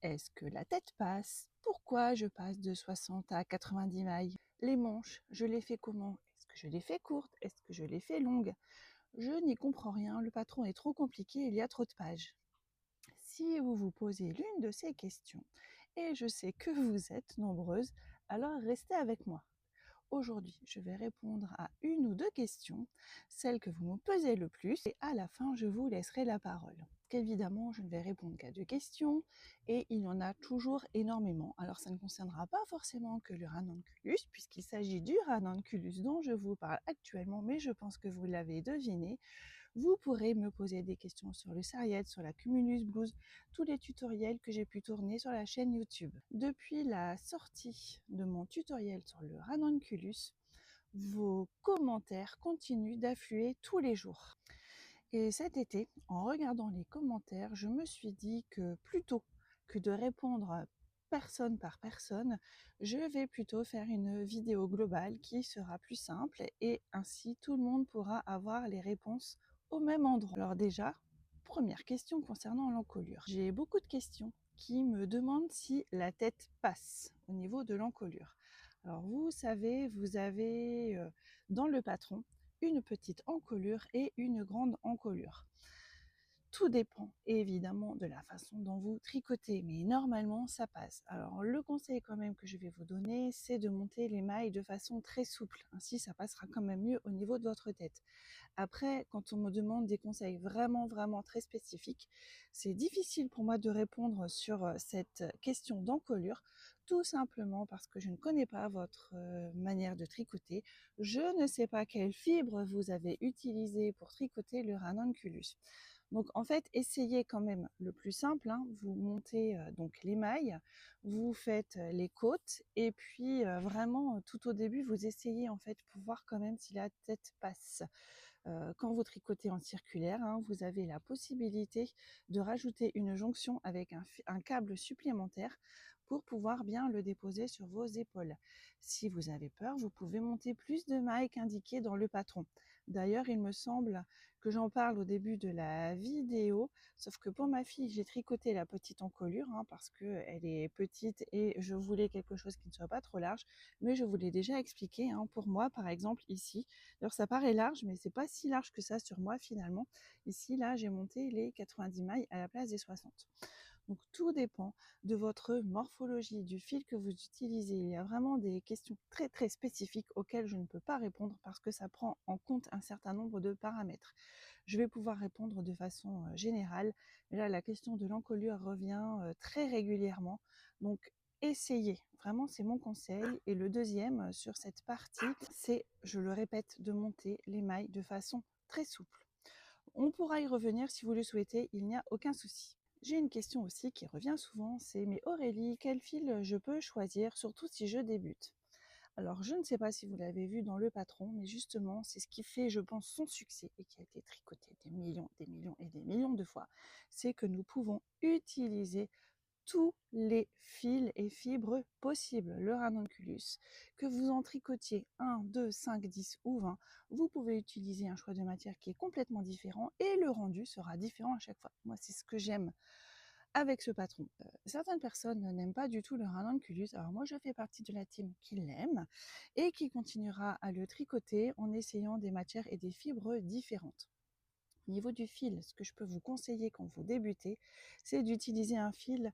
Est-ce que la tête passe? Pourquoi je passe de 60 à 90 mailles? Les manches, je les fais comment? Est-ce que je les fais courtes? Est-ce que je les fais longues? Je n'y comprends rien, le patron est trop compliqué, il y a trop de pages. Si vous vous posez l'une de ces questions, et je sais que vous êtes nombreuses, alors restez avec moi. Aujourd'hui, je vais répondre à une ou deux questions, celles que vous me posez le plus, et à la fin, je vous laisserai la parole. Évidemment, je ne vais répondre qu'à 2 questions, et il y en a toujours énormément. Alors, ça ne concernera pas forcément que le ranunculus, puisqu'il s'agit du ranunculus dont je vous parle actuellement, mais je pense que vous l'avez deviné. Vous pourrez me poser des questions sur le sarriette, sur la cumulus blues, tous les tutoriels que j'ai pu tourner sur la chaîne YouTube. Depuis la sortie de mon tutoriel sur le ranunculus, vos commentaires continuent d'affluer tous les jours. Et cet été, en regardant les commentaires, je me suis dit que plutôt que de répondre personne par personne, je vais plutôt faire une vidéo globale qui sera plus simple et ainsi tout le monde pourra avoir les réponses au même endroit. Alors déjà, première question concernant l'encolure. J'ai beaucoup de questions qui me demandent si la tête passe au niveau de l'encolure. Alors vous savez, vous avez dans le patron une petite encolure et une grande encolure. Tout dépend évidemment de la façon dont vous tricotez, mais normalement ça passe. Alors le conseil quand même que je vais vous donner, c'est de monter les mailles de façon très souple, ainsi ça passera quand même mieux au niveau de votre tête. Après, quand on me demande des conseils vraiment très spécifiques, c'est difficile pour moi de répondre sur cette question d'encolure, tout simplement parce que je ne connais pas votre manière de tricoter. Je ne sais pas quelle fibre vous avez utilisée pour tricoter le ranunculus. Donc en fait, essayez quand même le plus simple, hein. Vous montez donc les mailles, vous faites les côtes et puis vraiment tout au début, vous essayez en fait pour voir quand même si la tête passe. Quand vous tricotez en circulaire, hein, vous avez la possibilité de rajouter une jonction avec un câble supplémentaire pour pouvoir bien le déposer sur vos épaules. Si vous avez peur, vous pouvez monter plus de mailles qu'indiqué dans le patron. D'ailleurs, il me semble que j'en parle au début de la vidéo, sauf que pour ma fille, j'ai tricoté la petite encolure hein, parce qu'elle est petite et je voulais quelque chose qui ne soit pas trop large, mais je vous l'ai déjà expliqué. Hein, pour moi, par exemple, ici, d'ailleurs, ça paraît large, mais c'est pas si large que ça sur moi finalement. Ici, là, j'ai monté les 90 mailles à la place des 60. Donc, tout dépend de votre morphologie, du fil que vous utilisez. Il y a vraiment des questions très spécifiques auxquelles je ne peux pas répondre parce que ça prend en compte un certain nombre de paramètres. Je vais pouvoir répondre de façon générale, mais là, la question de l'encolure revient très régulièrement. Donc, essayez, vraiment c'est mon conseil. Et le deuxième sur cette partie, c'est, je le répète, de monter les mailles de façon très souple. On pourra y revenir si vous le souhaitez, il n'y a aucun souci. J'ai une question aussi qui revient souvent, c'est mais Aurélie, quel fil je peux choisir, surtout si je débute? Alors je ne sais pas si vous l'avez vu dans le patron, mais justement c'est ce qui fait, je pense, son succès et qui a été tricoté des millions et des millions de fois, c'est que nous pouvons utiliser tous les fils et fibres possibles. Le ranunculus, que vous en tricotiez 1, 2, 5, 10 ou 20, vous pouvez utiliser un choix de matière qui est complètement différent et le rendu sera différent à chaque fois. Moi, c'est ce que j'aime avec ce patron. Certaines personnes n'aiment pas du tout le ranunculus, alors moi je fais partie de la team qui l'aime et qui continuera à le tricoter en essayant des matières et des fibres différentes. Au niveau du fil, ce que je peux vous conseiller quand vous débutez, c'est d'utiliser un fil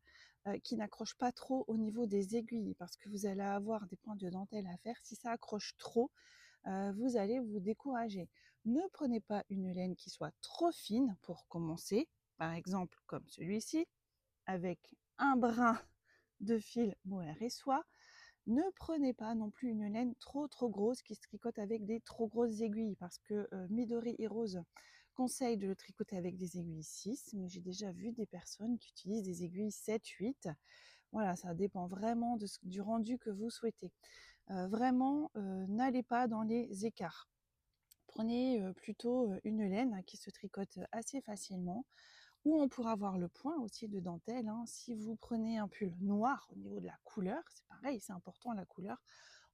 qui n'accroche pas trop au niveau des aiguilles parce que vous allez avoir des points de dentelle à faire. Si ça accroche trop, vous allez vous décourager. Ne prenez pas une laine qui soit trop fine pour commencer, par exemple comme celui-ci, avec un brin de fil mohair et soie. Ne prenez pas non plus une laine trop grosse qui se tricote avec des trop grosses aiguilles parce que Midori Heroes conseille de le tricoter avec des aiguilles 6, mais j'ai déjà vu des personnes qui utilisent des aiguilles 7, 8. Voilà, ça dépend vraiment du rendu que vous souhaitez. Vraiment, n'allez pas dans les écarts. Prenez plutôt une laine qui se tricote assez facilement, où on pourra voir le point aussi de dentelle. Hein. Si vous prenez un pull noir au niveau de la couleur, c'est pareil, c'est important la couleur,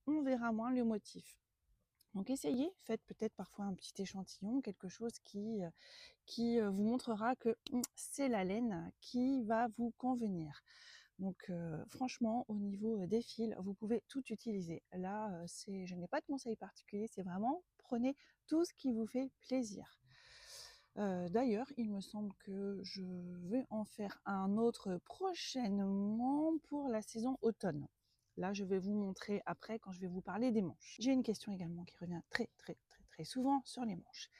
on verra moins le motif. Donc essayez, faites peut-être parfois un petit échantillon, quelque chose qui vous montrera que c'est la laine qui va vous convenir. Donc franchement, au niveau des fils, vous pouvez tout utiliser. Là, je n'ai pas de conseil particulier, c'est vraiment prenez tout ce qui vous fait plaisir. D'ailleurs, il me semble que je vais en faire un autre prochainement pour la saison automne. Là, je vais vous montrer après quand je vais vous parler des manches. J'ai une question également qui revient très souvent sur les manches.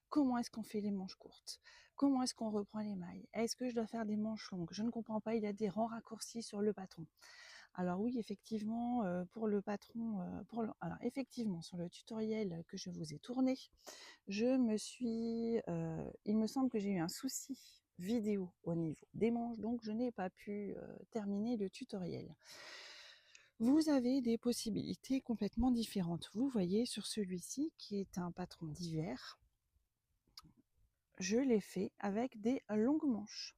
Comment est-ce qu'on fait les manches courtes? Comment est-ce qu'on reprend les mailles? Est-ce que je dois faire des manches longues? Je ne comprends pas, il y a des rangs raccourcis sur le patron. Alors oui, effectivement, pour le patron, alors effectivement, sur le tutoriel que je vous ai tourné, il me semble que j'ai eu un souci vidéo au niveau des manches, donc je n'ai pas pu terminer le tutoriel. Vous avez des possibilités complètement différentes. Vous voyez sur celui-ci, qui est un patron d'hiver, je l'ai fait avec des longues manches.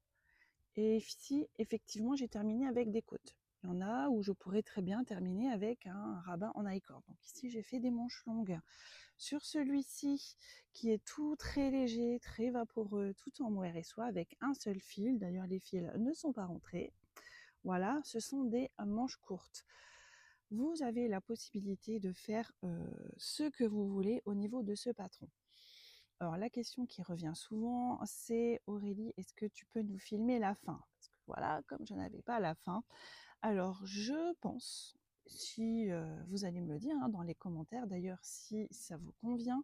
Et ici, effectivement, j'ai terminé avec des côtes. Il y en a où je pourrais très bien terminer avec un rabat en high-cord. Donc ici, j'ai fait des manches longues. Sur celui-ci, qui est tout très léger, très vaporeux, tout en mohair et soie, avec un seul fil. D'ailleurs, les fils ne sont pas rentrés. Voilà, ce sont des manches courtes. Vous avez la possibilité de faire ce que vous voulez au niveau de ce patron. Alors la question qui revient souvent, c'est Aurélie, est-ce que tu peux nous filmer la fin? Parce que voilà, comme je n'avais pas la fin, alors je pense, si vous allez me le dire dans les commentaires, d'ailleurs si ça vous convient,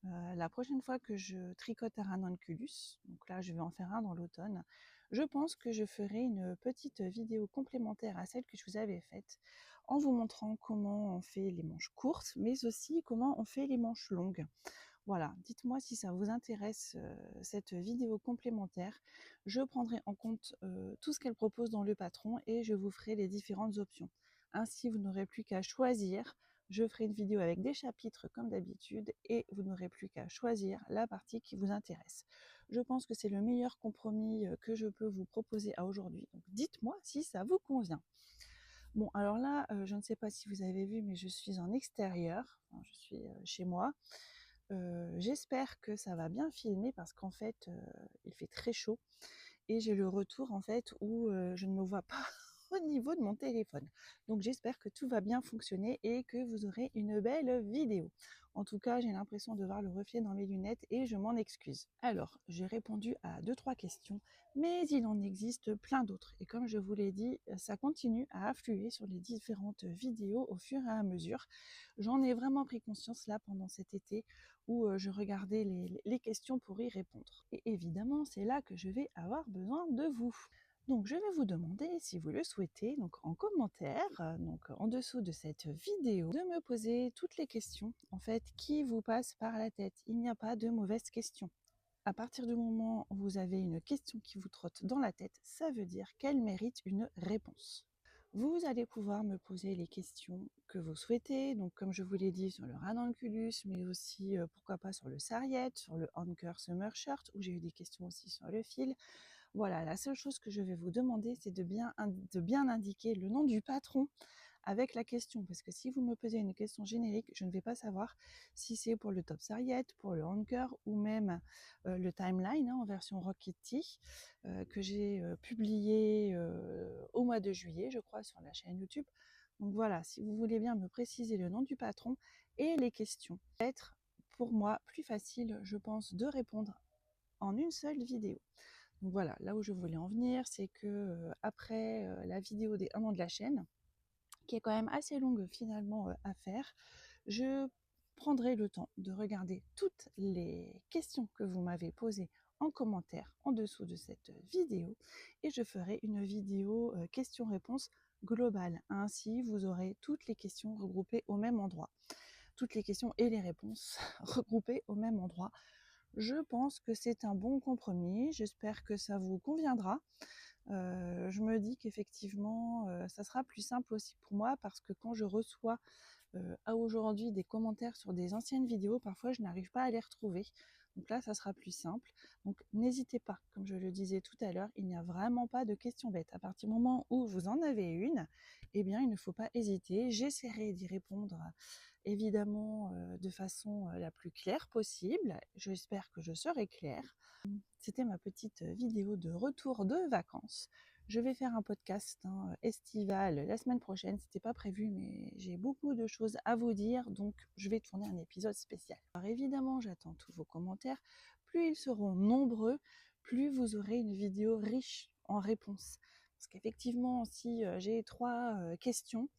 la prochaine fois que je tricote un ranunculus, donc là je vais en faire un dans l'automne, je pense que je ferai une petite vidéo complémentaire à celle que je vous avais faite, en vous montrant comment on fait les manches courtes, mais aussi comment on fait les manches longues. Voilà, dites-moi si ça vous intéresse cette vidéo complémentaire. Je prendrai en compte tout ce qu'elle propose dans le patron et je vous ferai les différentes options. Ainsi, vous n'aurez plus qu'à choisir. Je ferai une vidéo avec des chapitres comme d'habitude et vous n'aurez plus qu'à choisir la partie qui vous intéresse. Je pense que c'est le meilleur compromis que je peux vous proposer à aujourd'hui. Donc dites-moi si ça vous convient. Bon, alors là, je ne sais pas si vous avez vu, mais je suis en extérieur. Enfin, je suis chez moi. J'espère que ça va bien filmer parce qu'en fait, il fait très chaud et j'ai le retour en fait où je ne me vois pas au niveau de mon téléphone. Donc j'espère que tout va bien fonctionner et que vous aurez une belle vidéo. En tout cas, j'ai l'impression de voir le reflet dans mes lunettes et je m'en excuse. Alors, j'ai répondu à 2-3 questions, mais il en existe plein d'autres. Et comme je vous l'ai dit, ça continue à affluer sur les différentes vidéos au fur et à mesure. J'en ai vraiment pris conscience là pendant cet été où je regardais les questions pour y répondre. Et évidemment, c'est là que je vais avoir besoin de vous. Donc je vais vous demander, si vous le souhaitez, donc en commentaire, donc en dessous de cette vidéo, de me poser toutes les questions en fait qui vous passent par la tête. Il n'y a pas de mauvaises questions. À partir du moment où vous avez une question qui vous trotte dans la tête, ça veut dire qu'elle mérite une réponse. Vous allez pouvoir me poser les questions que vous souhaitez, donc comme je vous l'ai dit sur le ranunculus, mais aussi pourquoi pas sur le sarriette, sur le Anker Summer Shirt, où j'ai eu des questions aussi sur le fil. Voilà, la seule chose que je vais vous demander, c'est de bien indiquer le nom du patron avec la question, parce que si vous me posez une question générique, je ne vais pas savoir si c'est pour le top sarriette, pour le anker ou même le timeline en version Rocketti que j'ai publié au mois de juillet, je crois, sur la chaîne YouTube. Donc voilà, si vous voulez bien me préciser le nom du patron et les questions, ça va être pour moi plus facile, je pense, de répondre en une seule vidéo. Donc voilà, là où je voulais en venir, c'est que après la vidéo des 1 an de la chaîne, qui est quand même assez longue finalement à faire, je prendrai le temps de regarder toutes les questions que vous m'avez posées en commentaire en dessous de cette vidéo et je ferai une vidéo questions-réponses globale. Ainsi, vous aurez toutes les questions regroupées au même endroit. Toutes les questions et les réponses regroupées au même endroit. Je pense que c'est un bon compromis. J'espère que ça vous conviendra. Je me dis qu'effectivement, ça sera plus simple aussi pour moi parce que quand je reçois à aujourd'hui des commentaires sur des anciennes vidéos, parfois je n'arrive pas à les retrouver. Donc là, ça sera plus simple. Donc n'hésitez pas, comme je le disais tout à l'heure, il n'y a vraiment pas de questions bêtes. À partir du moment où vous en avez une, eh bien, il ne faut pas hésiter. J'essaierai d'y répondre évidemment de façon la plus claire possible. J'espère que je serai claire. C'était ma petite vidéo de retour de vacances. Je vais faire un podcast estival la semaine prochaine. C'était pas prévu, mais j'ai beaucoup de choses à vous dire, donc je vais tourner un épisode spécial. Alors évidemment, j'attends tous vos commentaires. Plus ils seront nombreux, plus vous aurez une vidéo riche en réponses. Parce qu'effectivement, si j'ai 3 questions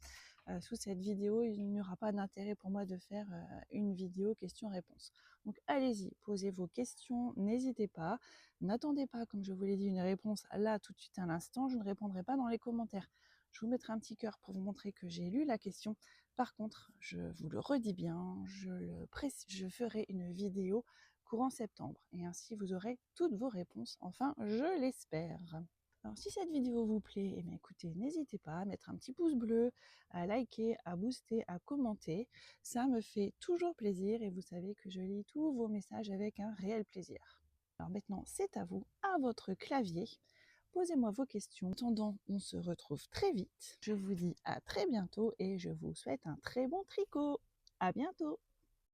sous cette vidéo, il n'y aura pas d'intérêt pour moi de faire une vidéo questions-réponses. Donc allez-y, posez vos questions, n'hésitez pas. N'attendez pas, comme je vous l'ai dit, une réponse là tout de suite à l'instant. Je ne répondrai pas dans les commentaires. Je vous mettrai un petit cœur pour vous montrer que j'ai lu la question. Par contre, je vous le redis bien, je ferai une vidéo courant septembre. Et ainsi, vous aurez toutes vos réponses. Enfin, je l'espère. Alors si cette vidéo vous plaît, eh bien, écoutez, n'hésitez pas à mettre un petit pouce bleu, à liker, à booster, à commenter. Ça me fait toujours plaisir et vous savez que je lis tous vos messages avec un réel plaisir. Alors maintenant, c'est à vous, à votre clavier. Posez-moi vos questions. En attendant, on se retrouve très vite. Je vous dis à très bientôt et je vous souhaite un très bon tricot. À bientôt!